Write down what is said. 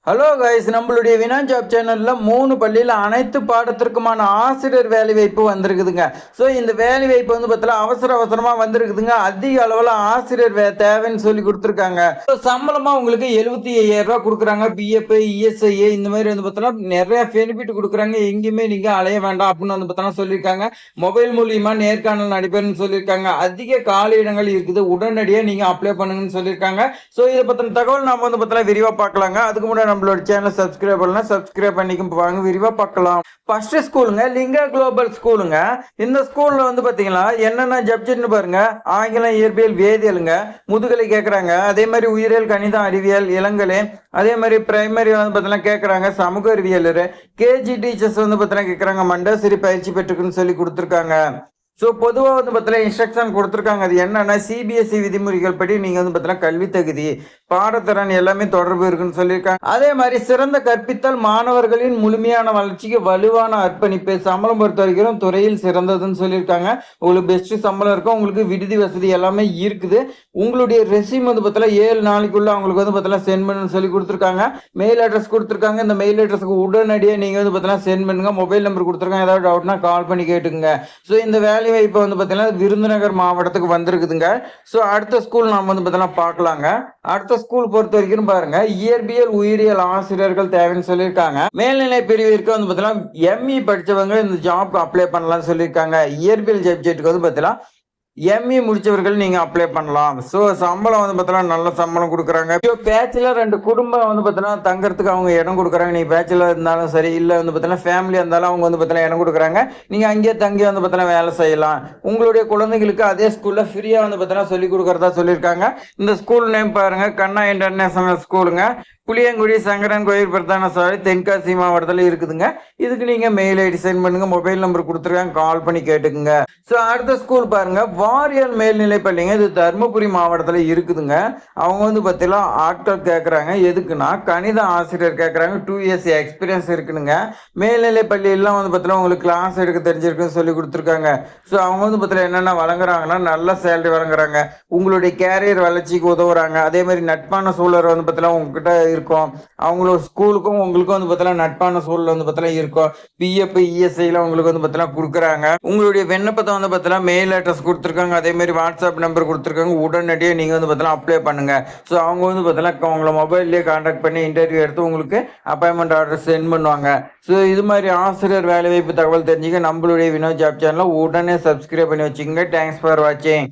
Hello guys, நம்மளுடைய வினா job சேனல்ல 3 பள்ளியில் அனைத்து பாடத்திற்குமான ஆசிரியர் வேலை வாய்ப்பு வந்திருக்குதுங்க. ஸோ இந்த வேலை வாய்ப்பு வந்து பார்த்தீங்கன்னா அவசரமா வந்திருக்குதுங்க. அதிக அளவில் ஆசிரியர் தேவைன்னு சொல்லி கொடுத்துருக்காங்க. ஸோ சம்பளமா உங்களுக்கு 75,000 ரூபாய் கொடுக்குறாங்க. பிஎஃப், இஎஸ்ஐ இந்த மாதிரி வந்து பார்த்தீங்கன்னா நிறைய பெனிஃபிட் கொடுக்குறாங்க. எங்கேயுமே நீங்க அலைய வேண்டாம் அப்படின்னு வந்து பார்த்தீங்கன்னா சொல்லியிருக்காங்க. மொபைல் மூலியமா நேர்காணல் நடைபெறும்னு சொல்லியிருக்காங்க. அதிக காலி இடங்கள் இருக்குது. உடனடியாக நீங்க அப்ளை பண்ணுங்கன்னு சொல்லியிருக்காங்க. ஸோ இதை பத்தின தகவல் நாம வந்து பார்த்தீங்கன்னா விரிவா பார்க்கலாங்க. அதுக்கு முன்னாடி நம்மளோட சேனல் சப்ஸ்கிரைப் பண்ணலாம், சப்ஸ்கிரைப் பண்ணிக்கும் வாங்க விரிவா பார்க்கலாம். ஃபர்ஸ்ட் ஸ்கூலுங்க லிங்கா குளோபல் ஸ்கூலுங்க. இந்த ஸ்கூல்ல வந்து பாத்தீங்கன்னா என்னென்ன சப்ஜெக்ட்னு பாருங்க. ஆங்கிலம், இயற்பியல், வேதியியலுங்க. முதுகலை கேட்கறாங்க. அதே மாதிரி உயிரியல், கணிதம், அறிவியல், இளங்கலை. அதே மாதிரி பிரைமரி வந்து பாத்தீங்கன்னா கேட்கறாங்க சமூக அறிவியல். கேஜி டீச்சர்ஸ் வந்து பாத்தீங்கன்னா கேட்கறாங்க மண்டேஸ்வரி பயிற்சி பெற்றுக்குன்னு சொல்லி கொடுத்துருக்காங்க. ஸோ பொதுவாக வந்து பார்த்தீங்கன்னா இன்ஸ்ட்ரக்ஷன் கொடுத்துருக்காங்க. அது என்னன்னா சிபிஎஸ்இ விதிமுறைகள் படி நீங்கள் வந்து பார்த்தீங்கன்னா கல்வி தகுதி, பாடத்திறன் எல்லாமே தொடர்பு இருக்குன்னு சொல்லியிருக்காங்க. அதே மாதிரி சிறந்த கற்பித்தல், மாணவர்களின் முழுமையான வளர்ச்சிக்கு வலுவான அர்ப்பணிப்பு, சம்பளம் பொறுத்த வரைக்கும் துறையில் சிறந்ததுன்னு சொல்லியிருக்காங்க. உங்களுக்கு பெஸ்ட் சம்பளம் இருக்கும், உங்களுக்கு விடுதி வசதி எல்லாமே இருக்குது. உங்களுடைய ரெசியூம் வந்து பார்த்தீங்கன்னா 7 நாளைக்குள்ள அவங்களுக்கு வந்து பார்த்தீங்கன்னா சென்ட் பண்ணுன்னு சொல்லி கொடுத்துருக்காங்க. மெயில் அட்ரஸ் கொடுத்துருக்காங்க. இந்த மெயில் அட்ரஸுக்கு உடனடியாக நீங்கள் வந்து பார்த்தீங்கன்னா சென்ட் பண்ணுங்க. மொபைல் நம்பர் கொடுத்துருக்காங்க. ஏதாவது டவுட்னா கால் பண்ணி கேட்டுங்க. ஸோ இந்த வேலை வாய்ப்பு வந்து பார்த்தீங்கன்னா விருதுநகர் மாவட்டத்துக்கு வந்திருக்குதுங்க. ஸோ அடுத்த ஸ்கூல் நாம வந்து பார்த்தீங்கன்னா பார்க்கலாங்க. அடுத்த ஸ்கூல் பொறுத்த வரைக்கும் பாருங்க, இயற்பியல், உயிரியல் ஆசிரியர்கள் தேவைன்னு சொல்லியிருக்காங்க. மேல்நிலை பிரிவிற்கு வந்து பார்த்தீங்கன்னா எம்இ படிச்சவங்க இந்த ஜாப்க்கு அப்ளை பண்ணலாம்னு சொல்லியிருக்காங்க. இயற்பியல் சப்ஜெக்ட்டுக்கு வந்து பார்த்தீங்கன்னா எம்இ முடிச்சவர்கள் நீங்க அப்ளை பண்ணலாம். ஸோ சம்பளம் வந்து பார்த்தீங்கன்னா நல்ல சம்பளம் கொடுக்குறாங்க. பேச்சுலர் ரெண்டு குடும்பம் வந்து பார்த்தீங்கன்னா தங்கறதுக்கு அவங்க இடம் கொடுக்குறாங்க. நீ பேச்சுலர் இருந்தாலும் சரி, இல்லை வந்து பார்த்தீங்கன்னா ஃபேமிலியாக இருந்தாலும் அவங்க வந்து பார்த்தீங்கன்னா இடம் கொடுக்குறாங்க. நீங்கள் அங்கேயே தங்கி வந்து பார்த்தீங்கன்னா வேலை செய்யலாம். உங்களுடைய குழந்தைகளுக்கு அதே ஸ்கூலில் ஃப்ரீயாக வந்து பார்த்தீங்கன்னா சொல்லி கொடுக்குறதா சொல்லியிருக்காங்க. இந்த ஸ்கூல் நேம் பாருங்க, கண்ணா இன்டர்நேஷனல் ஸ்கூலுங்க. புளியங்குடி சங்கரன் கோயில் பிரதான சாலை, தென்காசி மாவட்டத்தில் இருக்குதுங்க. இதுக்கு நீங்க மெயில் ஐடி சென்ட் பண்ணுங்க. மொபைல் நம்பர் கொடுத்துருக்காங்க, கால் பண்ணி கேட்டுக்குங்க. ஸோ அடுத்த ஸ்கூல் பாருங்க, வாரியல் மேல்நிலை பள்ளிங்க. இது தருமபுரி மாவட்டத்தில் இருக்குதுங்க. அவங்க வந்து பார்த்தீங்கன்னா ஆட்கள் கேட்குறாங்க. எதுக்குன்னா கணித ஆசிரியர் கேட்குறாங்க. 2 இயர்ஸ் எக்ஸ்பீரியன்ஸ் இருக்குனுங்க. மேல்நிலை பள்ளியெல்லாம் வந்து பார்த்தீங்கன்னா உங்களுக்கு கிளாஸ் எடுக்க தெரிஞ்சிருக்குன்னு சொல்லி கொடுத்துருக்காங்க. ஸோ அவங்க வந்து பார்த்தீங்கன்னா என்னென்ன வழங்குறாங்கன்னா நல்ல சேலரி வழங்குறாங்க. உங்களுடைய கேரியர் வளர்ச்சிக்கு உதவுறாங்க. அதே மாதிரி நட்பான சூழல் வந்து பார்த்தீங்கன்னா உங்ககிட்ட இருக்கும். அவங்களோட ஸ்கூலுக்கும் உங்களுக்கும் வந்து பார்த்தீங்கன்னா நட்பான சூழல் வந்து பார்த்தீங்கன்னா இருக்கும். பிஎஃப், இஎஸ்ஐல உங்களுக்கு வந்து பார்த்தீங்கன்னா கொடுக்குறாங்க. உங்களுடைய விண்ணப்பத்தை வந்து பார்த்தீங்கன்னா மெயில் அட்ரஸ் கொடுத்துருக்காங்க. அதே மாதிரி வாட்ஸ்அப் நம்பர் கொடுத்துருக்காங்க. உடனடியாக நீங்கள் வந்து பார்த்தீங்கன்னா அப்ளை பண்ணுங்க. ஸோ அவங்க வந்து பார்த்தீங்கன்னா உங்களை மொபைல்லேயே கான்டாக்ட் பண்ணி இன்டர்வியூ எடுத்து உங்களுக்கு அப்பாயின்மெண்ட் ஆர்டர் சென்ட் பண்ணுவாங்க. ஸோ இது மாதிரி ஆசிரியர் வேலைவாய்ப்பு தகவல் தெரிஞ்சுக்க நம்மளுடைய வினோ ஜாப் சேனலை உடனே சப்ஸ்கிரைப் பண்ணி வச்சுக்கோங்க. தேங்க்ஸ் ஃபார் வாட்சிங்.